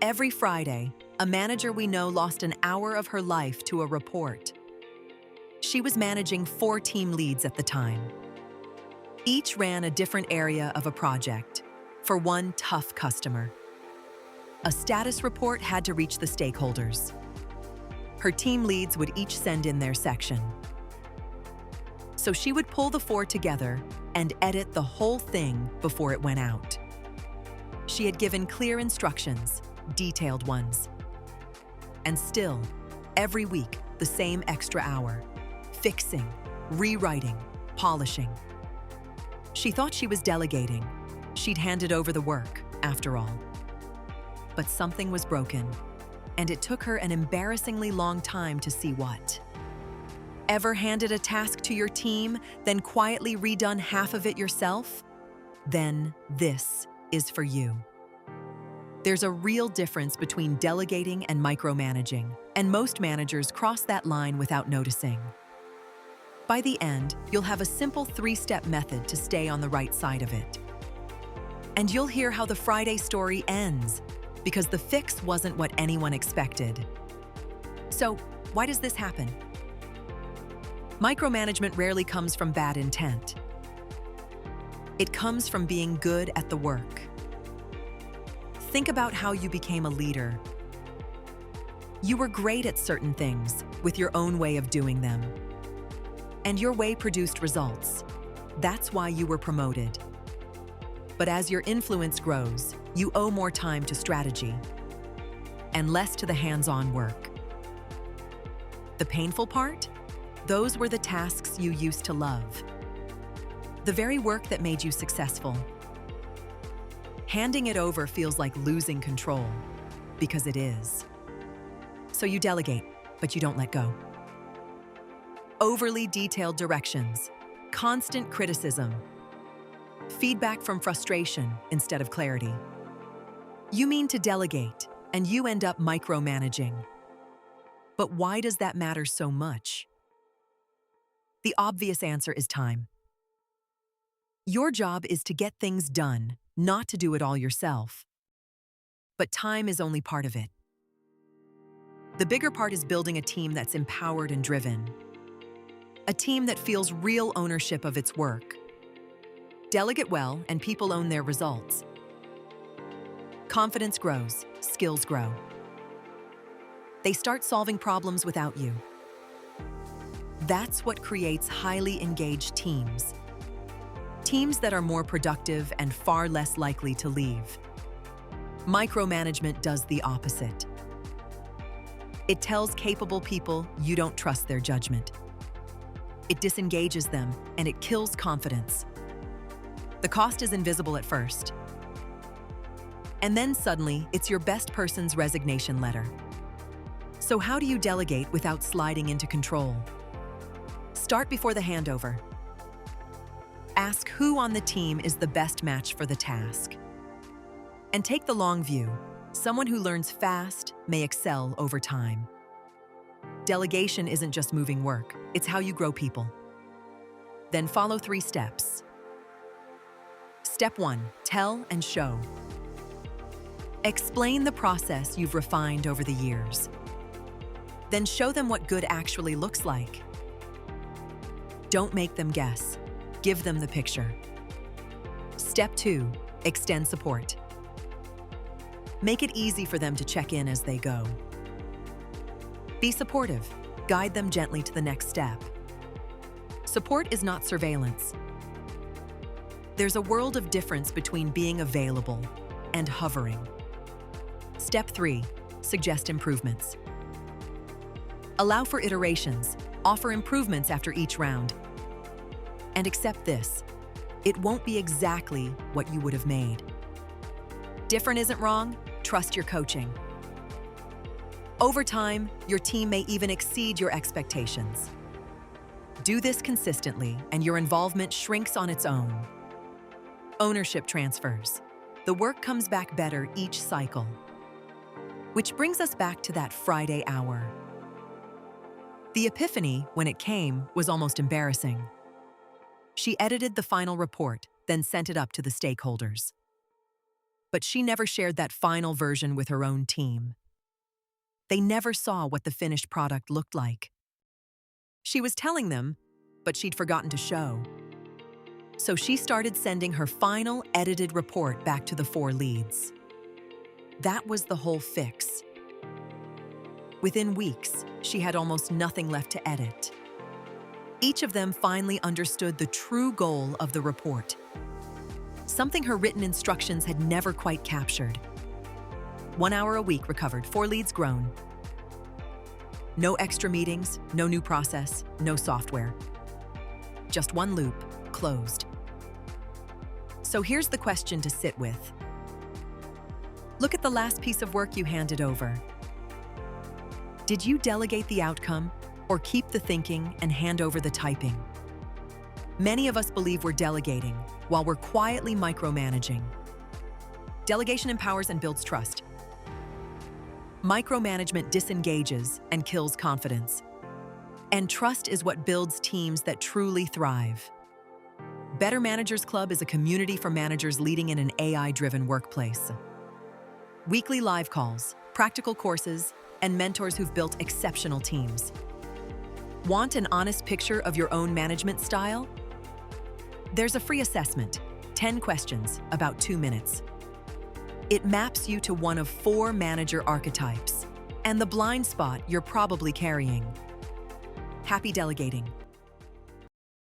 Every Friday, a manager we know lost an hour of her life to a report. She was managing 4 team leads at the time. Each ran a different area of a project for one tough customer. A status report had to reach the stakeholders. Her team leads would each send in their section. So she would pull the 4 together and edit the whole thing before it went out. She had given clear instructions, detailed ones. And still, every week, the same extra hour. Fixing, rewriting, polishing. She thought she was delegating. She'd handed over the work, after all. But something was broken, and it took her an embarrassingly long time to see what. Ever handed a task to your team, then quietly redone half of it yourself? Then this is for you. There's a real difference between delegating and micromanaging, and most managers cross that line without noticing. By the end, you'll have a simple 3-step method to stay on the right side of it. And you'll hear how the Friday story ends, because the fix wasn't what anyone expected. So, why does this happen? Micromanagement rarely comes from bad intent. It comes from being good at the work. Think about how you became a leader. You were great at certain things, with your own way of doing them. And your way produced results. That's why you were promoted. But as your influence grows, you owe more time to strategy and less to the hands-on work. The painful part? Those were the tasks you used to love. The very work that made you successful. Handing it over feels like losing control, because it is. So you delegate, but you don't let go. Overly detailed directions, constant criticism, feedback from frustration instead of clarity. You mean to delegate, and you end up micromanaging. But why does that matter so much? The obvious answer is time. Your job is to get things done, not to do it all yourself. But time is only part of it. The bigger part is building a team that's empowered and driven. A team that feels real ownership of its work. Delegate well, and people own their results. Confidence grows, skills grow. They start solving problems without you. That's what creates highly engaged teams. Teams that are more productive and far less likely to leave. Micromanagement does the opposite. It tells capable people you don't trust their judgment. It disengages them, and it kills confidence. The cost is invisible at first. And then suddenly, it's your best person's resignation letter. So how do you delegate without sliding into control? Start before the handover. Ask who on the team is the best match for the task. And take the long view. Someone who learns fast may excel over time. Delegation isn't just moving work, it's how you grow people. Then follow 3 steps. Step 1, tell and show. Explain the process you've refined over the years. Then show them what good actually looks like. Don't make them guess. Give them the picture. Step 2, extend support. Make it easy for them to check in as they go. Be supportive. Guide them gently to the next step. Support is not surveillance. There's a world of difference between being available and hovering. Step 3, suggest improvements. Allow for iterations. Offer improvements after each round. And accept this. It won't be exactly what you would have made. Different isn't wrong. Trust your coaching. Over time, your team may even exceed your expectations. Do this consistently, and your involvement shrinks on its own. Ownership transfers. The work comes back better each cycle. Which brings us back to that Friday hour. The epiphany, when it came, was almost embarrassing. She edited the final report, then sent it up to the stakeholders. But she never shared that final version with her own team. They never saw what the finished product looked like. She was telling them, but she'd forgotten to show. So she started sending her final edited report back to the 4 leads. That was the whole fix. Within weeks, she had almost nothing left to edit. Each of them finally understood the true goal of the report, something her written instructions had never quite captured. 1 hour a week recovered, 4 leads grown. No extra meetings, no new process, no software. Just one loop, closed. So here's the question to sit with. Look at the last piece of work you handed over. Did you delegate the outcome or keep the thinking and hand over the typing? Many of us believe we're delegating while we're quietly micromanaging. Delegation empowers and builds trust. Micromanagement disengages and kills confidence. And trust is what builds teams that truly thrive. Better Managers Club is a community for managers leading in an AI-driven workplace. Weekly live calls, practical courses, and mentors who've built exceptional teams. Want an honest picture of your own management style? There's a free assessment, 10 questions, about 2 minutes. It maps you to one of 4 manager archetypes and the blind spot you're probably carrying. Happy delegating.